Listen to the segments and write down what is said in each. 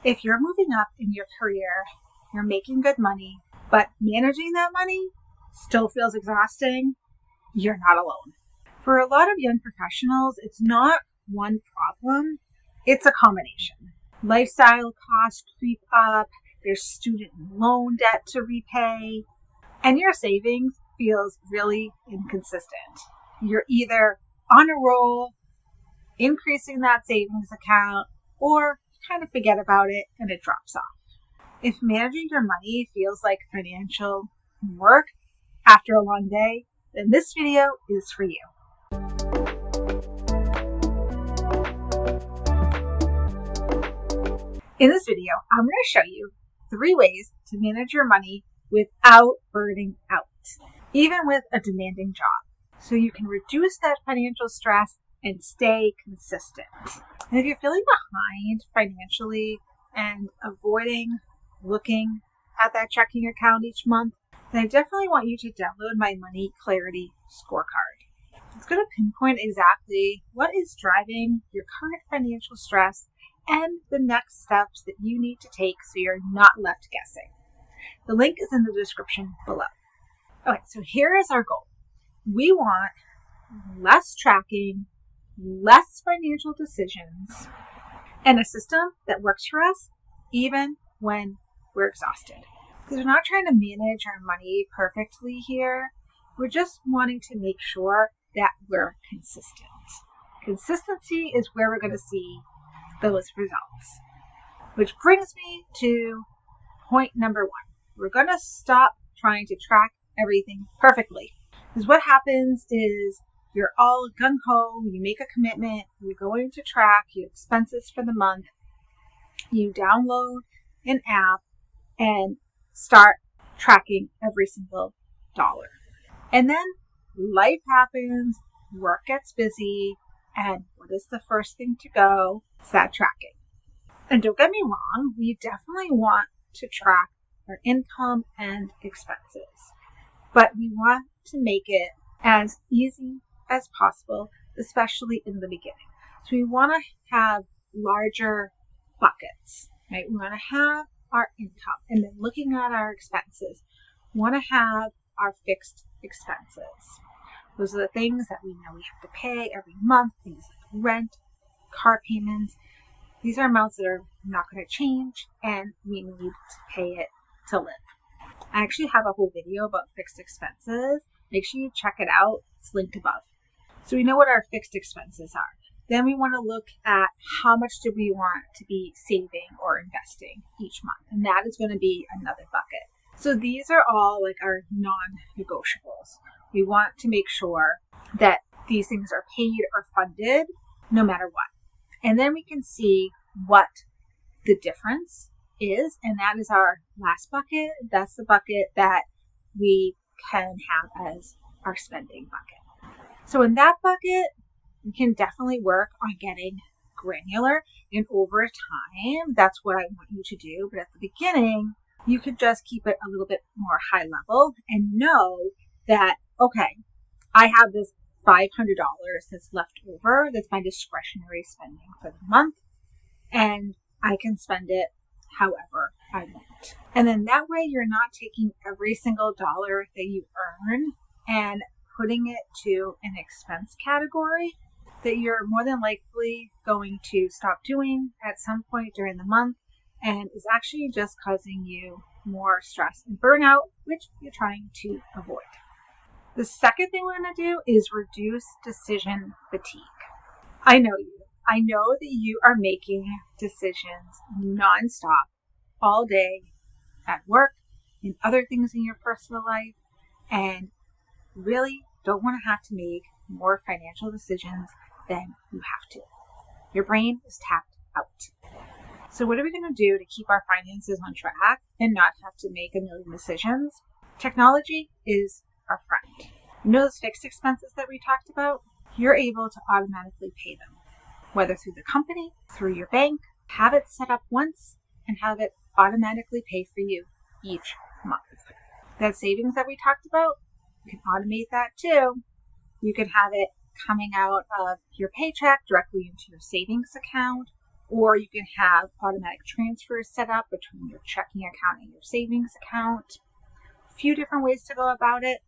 If you're moving up in your career, you're making good money, but managing that money still feels exhausting, you're not alone. For a lot of young professionals, it's not one problem, it's a combination. Lifestyle costs creep up, there's student loan debt to repay, and your savings feels really inconsistent. You're either on a roll, increasing that savings account, or kind of forget about it and it drops off. If managing your money feels like financial work after a long day, then this video is for you. In this video, I'm going to show you 3 ways to manage your money without burning out, even with a demanding job, so you can reduce that financial stress and stay consistent. And if you're feeling behind financially and avoiding looking at that checking account each month, then I definitely want you to download my Money Clarity Scorecard. It's going to pinpoint exactly what is driving your current financial stress and the next steps that you need to take so you're not left guessing. The link is in the description below. Okay, so here is our goal. We want less tracking, less financial decisions, and a system that works for us even when we're exhausted. Because we're not trying to manage our money perfectly here. We're just wanting to make sure that we're consistent. Consistency is where we're going to see those results. Which brings me to point number 1. We're going to stop trying to track everything perfectly. Because what happens is you're all gung-ho, you make a commitment, you're going to track your expenses for the month, you download an app and start tracking every single dollar. And then life happens, work gets busy, and what is the first thing to go? It's that tracking. And don't get me wrong, we definitely want to track our income and expenses, but we want to make it as easy as possible, especially in the beginning. So we want to have larger buckets, right? We want to have our income and then looking at our expenses. We want to have our fixed expenses. Those are the things that we know we have to pay every month, things like rent, car payments. These are amounts that are not going to change and we need to pay it to live. I actually have a whole video about fixed expenses. Make sure you check it out. It's linked above. So we know what our fixed expenses are. Then we want to look at how much do we want to be saving or investing each month. And that is going to be another bucket. So these are all like our non-negotiables. We want to make sure that these things are paid or funded no matter what. And then we can see what the difference is. And that is our last bucket. That's the bucket that we can have as our spending bucket. So in that bucket, we can definitely work on getting granular, and over time, that's what I want you to do. But at the beginning, you could just keep it a little bit more high level and know that, okay, I have this $500 that's left over. That's my discretionary spending for the month, and I can spend it however I want. And then that way, you're not taking every single dollar that you earn and putting it to an expense category that you're more than likely going to stop doing at some point during the month and is actually just causing you more stress and burnout, which you're trying to avoid. The second thing we're going to do is reduce decision fatigue. I know you. I know that you are making decisions nonstop all day at work and other things in your personal life and really don't want to have to make more financial decisions than you have to. Your brain is tapped out. So what are we going to do to keep our finances on track and not have to make a million decisions? Technology is our friend. You know those fixed expenses that we talked about? You're able to automatically pay them, whether through the company, through your bank. Have it set up once and have it automatically pay for you each month. That savings that we talked about, you can automate that too. You can have it coming out of your paycheck directly into your savings account, or you can have automatic transfers set up between your checking account and your savings account. A few different ways to go about it,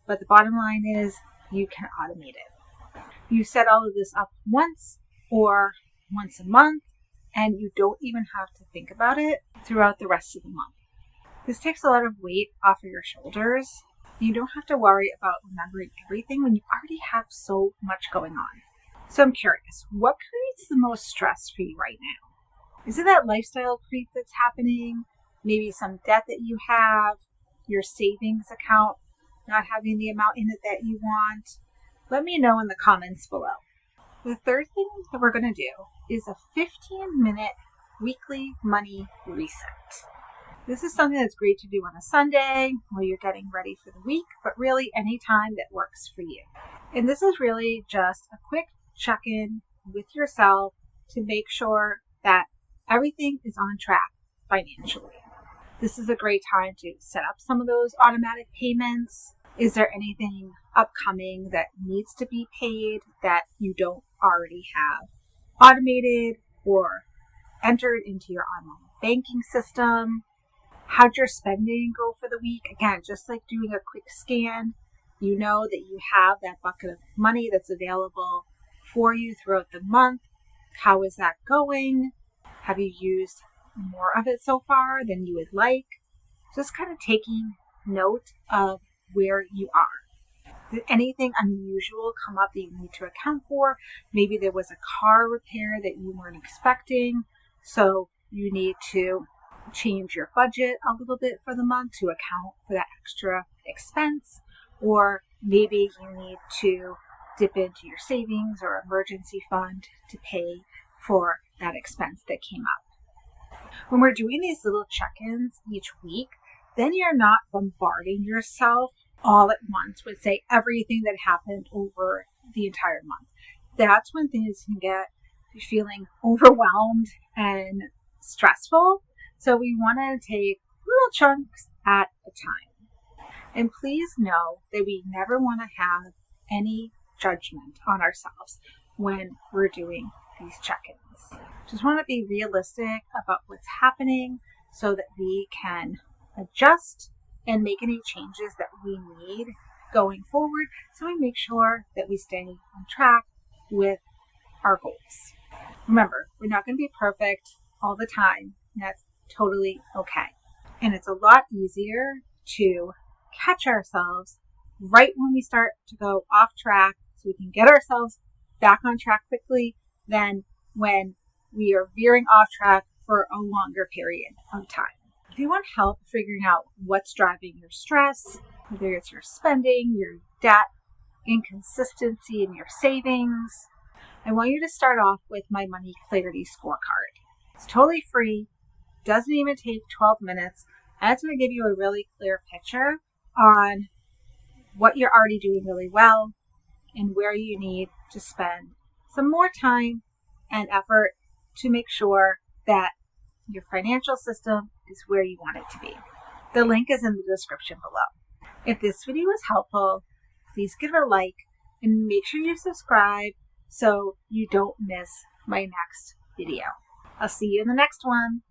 but the bottom line is you can automate it. You set all of this up once or once a month, and you don't even have to think about it throughout the rest of the month. This takes a lot of weight off of your shoulders. You don't have to worry about remembering everything when you already have so much going on. So I'm curious, what creates the most stress for you right now? Is it that lifestyle creep that's happening? Maybe some debt that you have, your savings account not having the amount in it that you want? Let me know in the comments below. The third thing that we're going to do is a 15-minute weekly money reset. This is something that's great to do on a Sunday while you're getting ready for the week, but really any time that works for you. And this is really just a quick check-in with yourself to make sure that everything is on track financially. This is a great time to set up some of those automatic payments. Is there anything upcoming that needs to be paid that you don't already have automated or entered into your online banking system? How'd your spending go for the week? Again, just like doing a quick scan, you know that you have that bucket of money that's available for you throughout the month. How is that going? Have you used more of it so far than you would like? Just kind of taking note of where you are. Did anything unusual come up that you need to account for? Maybe there was a car repair that you weren't expecting, so you need to change your budget a little bit for the month to account for that extra expense, or maybe you need to dip into your savings or emergency fund to pay for that expense that came up. When we're doing these little check-ins each week, then you're not bombarding yourself all at once with, say, everything that happened over the entire month. That's when things can get feeling overwhelmed and stressful. So we want to take little chunks at a time. And please know that we never want to have any judgment on ourselves when we're doing these check-ins. Just want to be realistic about what's happening so that we can adjust and make any changes that we need going forward, so we make sure that we stay on track with our goals. Remember, we're not going to be perfect all the time, and that's totally okay. And it's a lot easier to catch ourselves right when we start to go off track, so we can get ourselves back on track quickly than when we are veering off track for a longer period of time. If you want help figuring out what's driving your stress, whether it's your spending, your debt, inconsistency in your savings, I want you to start off with my Money Clarity Scorecard. It's totally free, doesn't even take 12 minutes, and it's going to give you a really clear picture on what you're already doing really well and where you need to spend some more time and effort to make sure that your financial system is where you want it to be. The link is in the description below. If this video was helpful, please give it a like and make sure you subscribe so you don't miss my next video. I'll see you in the next one.